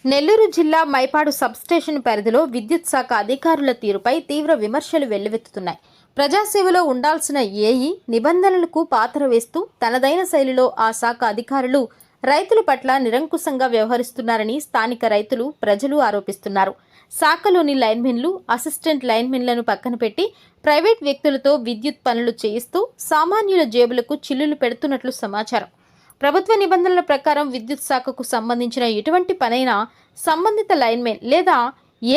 నెల్లూరు జిల్లా మైపాడు సబ్స్టేషన్ పరిధిలో విద్యుత్ శాఖ అధికారుల తీరుపై తీవ్ర విమర్శలు వెల్లువెత్తుతున్నాయి. ప్రజాసేవలో ఉండాల్సిన ఏఈ నిబంధనలకు పాత్ర వేస్తూ తనదైన శైలిలో ఆ శాఖ అధికారులు రైతుల పట్ల నిరంకుశంగా వ్యవహరిస్తున్నారని స్థానిక రైతులు, ప్రజలు ఆరోపిస్తున్నారు. శాఖలోని లైన్మెన్లు, అసిస్టెంట్ లైన్మెన్లను పక్కన పెట్టి ప్రైవేట్ వ్యక్తులతో విద్యుత్ పనులు చేయిస్తూ సామాన్యుల జేబులకు చిల్లులు పెడుతున్నట్లు సమాచారం. ప్రభుత్వ నిబంధనల ప్రకారం విద్యుత్ శాఖకు సంబంధించిన ఎటువంటి పనైనా సంబంధిత లైన్మెన్ లేదా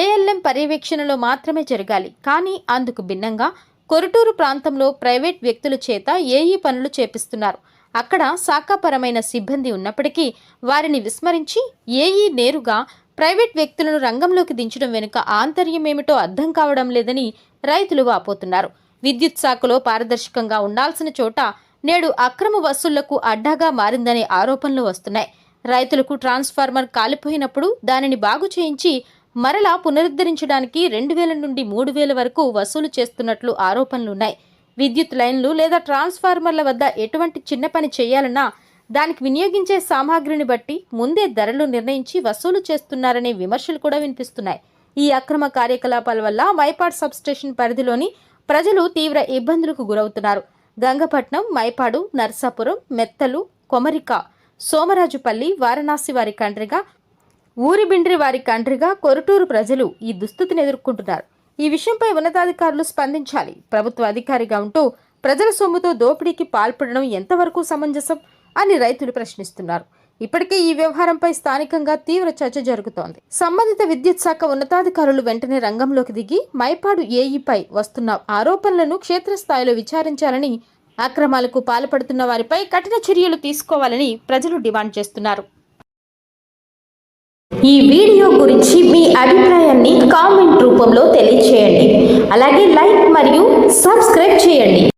ఏఎల్ఎం పర్యవేక్షణలో మాత్రమే జరగాలి. కానీ అందుకు భిన్నంగా కొరుటూరు ప్రాంతంలో ప్రైవేట్ వ్యక్తుల చేత ఏఈ పనులు చేపిస్తున్నారు. అక్కడ శాఖాపరమైన సిబ్బంది ఉన్నప్పటికీ వారిని విస్మరించి ఏఈ నేరుగా ప్రైవేట్ వ్యక్తులను రంగంలోకి దించడం వెనుక ఆంతర్యమేమిటో అర్థం కావడం లేదని రైతులు వాపోతున్నారు. విద్యుత్ శాఖలో పారదర్శకంగా ఉండాల్సిన చోట నేడు అక్రమ వసూళ్లకు అడ్డాగా మారిందనే ఆరోపణలు వస్తున్నాయి. రైతులకు ట్రాన్స్ఫార్మర్ కాలిపోయినప్పుడు దానిని బాగు చేయించి మరలా పునరుద్ధరించడానికి 2000 నుండి 3000 వరకు వసూలు చేస్తున్నట్లు ఆరోపణలున్నాయి. విద్యుత్ లైన్లు లేదా ట్రాన్స్ఫార్మర్ల వద్ద ఎటువంటి చిన్న పని చేయాలన్నా దానికి వినియోగించే సామాగ్రిని బట్టి ముందే ధరలు నిర్ణయించి వసూలు చేస్తున్నారనే విమర్శలు కూడా వినిపిస్తున్నాయి. ఈ అక్రమ కార్యకలాపాల వల్ల మైపాడ్ సబ్స్టేషన్ పరిధిలోని ప్రజలు తీవ్ర ఇబ్బందులకు గురవుతున్నారు. గంగపట్నం, మైపాడు, నర్సాపురం, మెత్తలు, కొమరిక, సోమరాజుపల్లి, వారణాసి వారి కండ్రిగా, ఊరిబిండ్రి వారి కండ్రిగా కొరుటూరు ప్రజలు ఈ దుస్థితిని ఎదుర్కొంటున్నారు. ఈ విషయంపై ఉన్నతాధికారులు స్పందించాలి. ప్రభుత్వ అధికారిగా ఉంటూ ప్రజల సొమ్ముతో దోపిడీకి పాల్పడడం ఎంతవరకు సమంజసం అని రైతులు ప్రశ్నిస్తున్నారు. ఇప్పటికే ఈ వ్యవహారంపై స్థానికంగా తీవ్ర చర్చ జరుగుతోంది. సంబంధిత విద్యుత్ శాఖ ఉన్నతాధికారులు వెంటనే రంగంలోకి దిగి మైపాడు ఏఈపై వస్తున్న ఆరోపణలను క్షేత్రస్థాయిలో విచారించాలని, అక్రమాలకు పాల్పడుతున్న వారిపై కఠిన చర్యలు తీసుకోవాలని ప్రజలు డిమాండ్ చేస్తున్నారు. ఈ వీడియో గురించి మీ అభిప్రాయాన్ని కామెంట్ రూపంలో తెలియజేయండి. అలాగే